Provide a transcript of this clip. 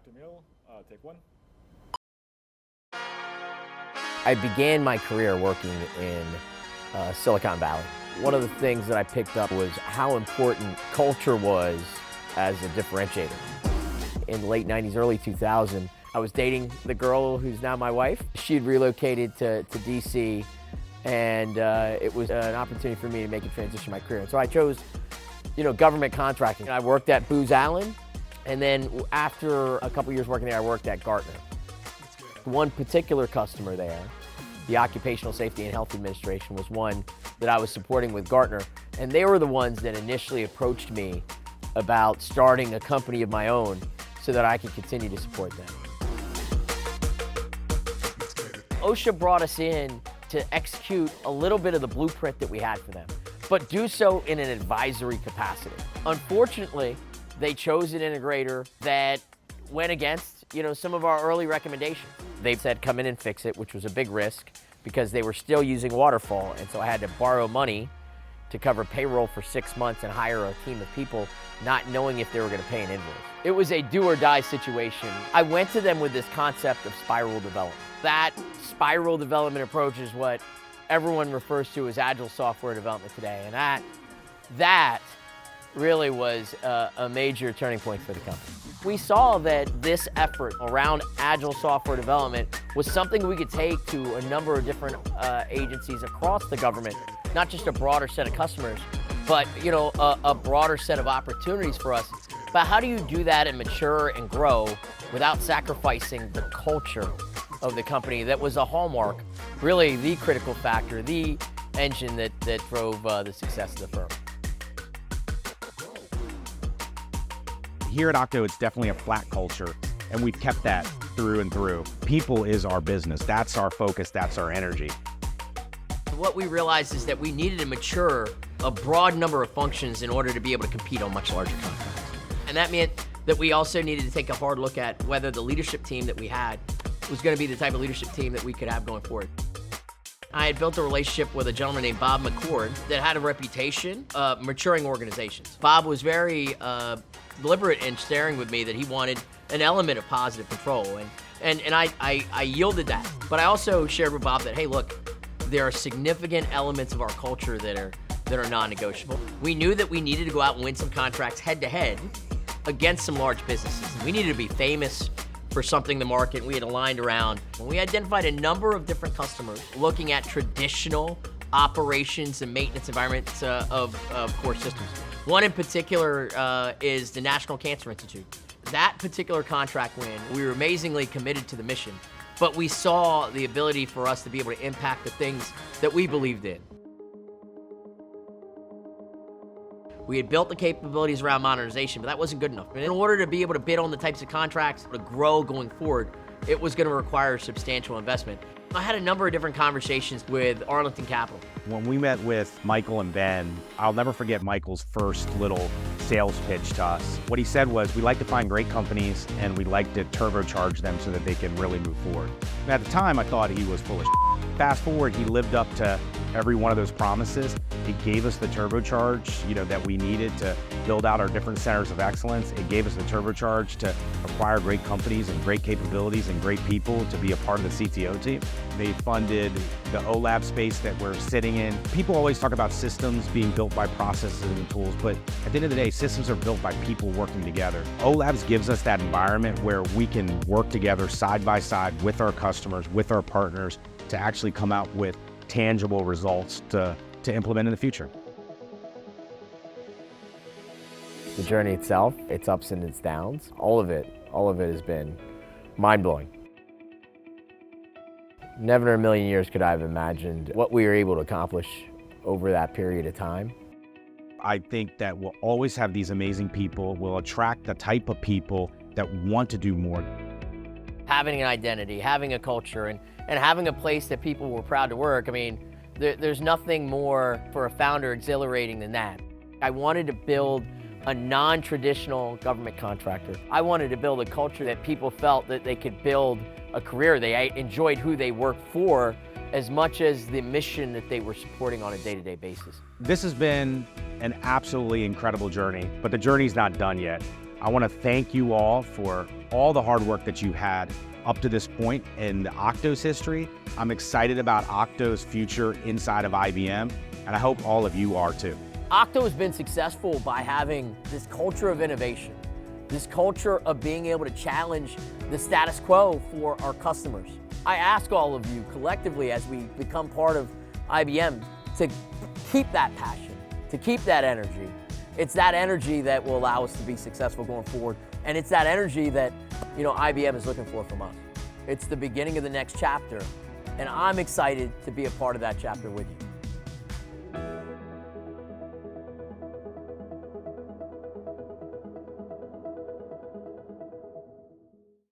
Dr. Mill, take one. I began my career working in Silicon Valley. One of the things that I picked up was how important culture was as a differentiator. In the late 90s, early 2000, I was dating the girl who's now my wife. She had relocated to DC, and it was an opportunity for me to make a transition in my career. And so I chose, government contracting. I worked at Booz Allen, and then after a couple years working there, I worked at Gartner. One particular customer there, the Occupational Safety and Health Administration, was one that I was supporting with Gartner, and they were the ones that initially approached me about starting a company of my own so that I could continue to support them. OSHA brought us in to execute a little bit of the blueprint that we had for them, but do so in an advisory capacity. Unfortunately, they chose an integrator that went against some of our early recommendations. They said come in and fix it, which was a big risk because they were still using waterfall, and so I had to borrow money to cover payroll for 6 months and hire a team of people, not knowing if they were going to pay an invoice. It was a do or die situation. I went to them with this concept of spiral development. That spiral development approach is what everyone refers to as agile software development today, and that really was a major turning point for the company. We saw that this effort around agile software development was something we could take to a number of different agencies across the government, not just a broader set of customers, but a broader set of opportunities for us. But how do you do that and mature and grow without sacrificing the culture of the company that was a hallmark, really the critical factor, the engine that drove the success of the firm? Here at Octo, it's definitely a flat culture, and we've kept that through and through. People is our business. That's our focus. That's our energy. What we realized is that we needed to mature a broad number of functions in order to be able to compete on much larger contracts. And that meant that we also needed to take a hard look at whether the leadership team that we had was going to be the type of leadership team that we could have going forward. I had built a relationship with a gentleman named Bob McCord that had a reputation of maturing organizations. Bob was very deliberate in sharing with me that he wanted an element of positive control, and I yielded that. But I also shared with Bob that, hey, look, there are significant elements of our culture that are non-negotiable. We knew that we needed to go out and win some contracts head-to-head against some large businesses. We needed to be famous for something the market we had aligned around. And we identified a number of different customers looking at traditional operations and maintenance environments of core systems. One in particular is the National Cancer Institute. That particular contract win, we were amazingly committed to the mission, but we saw the ability for us to be able to impact the things that we believed in. We had built the capabilities around modernization, but that wasn't good enough. And in order to be able to bid on the types of contracts to grow going forward, it was going to require substantial investment. I had a number of different conversations with Arlington Capital. When we met with Michael and Ben, I'll never forget Michael's first little sales pitch to us. What he said was, we like to find great companies and we like to turbocharge them so that they can really move forward. And at the time, I thought he was full of shit. Fast forward, he lived up to every one of those promises. He gave us the turbocharge, that we needed to build out our different centers of excellence. It gave us the turbocharge to acquire great companies and great capabilities and great people to be a part of the CTO team. They funded the OLAB space that we're sitting in. People always talk about systems being built by processes and tools, but at the end of the day, systems are built by people working together. OLABs gives us that environment where we can work together side by side with our customers, with our partners, to actually come out with tangible results to implement in the future. The journey itself, its ups and its downs, all of it has been mind-blowing. Never in a million years could I have imagined what we were able to accomplish over that period of time. I think that we'll always have these amazing people. We'll attract the type of people that want to do more. Having an identity, having a culture, and having a place that people were proud to work, there's nothing more for a founder exhilarating than that. I wanted to build a non-traditional government contractor. I wanted to build a culture that people felt that they could build a career. They enjoyed who they worked for as much as the mission that they were supporting on a day-to-day basis. This has been an absolutely incredible journey, but the journey's not done yet. I want to thank you all for all the hard work that you've had up to this point in Octo's history. I'm excited about Octo's future inside of IBM, and I hope all of you are too. Octo has been successful by having this culture of innovation, this culture of being able to challenge the status quo for our customers. I ask all of you collectively as we become part of IBM to keep that passion, to keep that energy. It's that energy that will allow us to be successful going forward, and it's that energy that IBM is looking for from us. It's the beginning of the next chapter, and I'm excited to be a part of that chapter with you.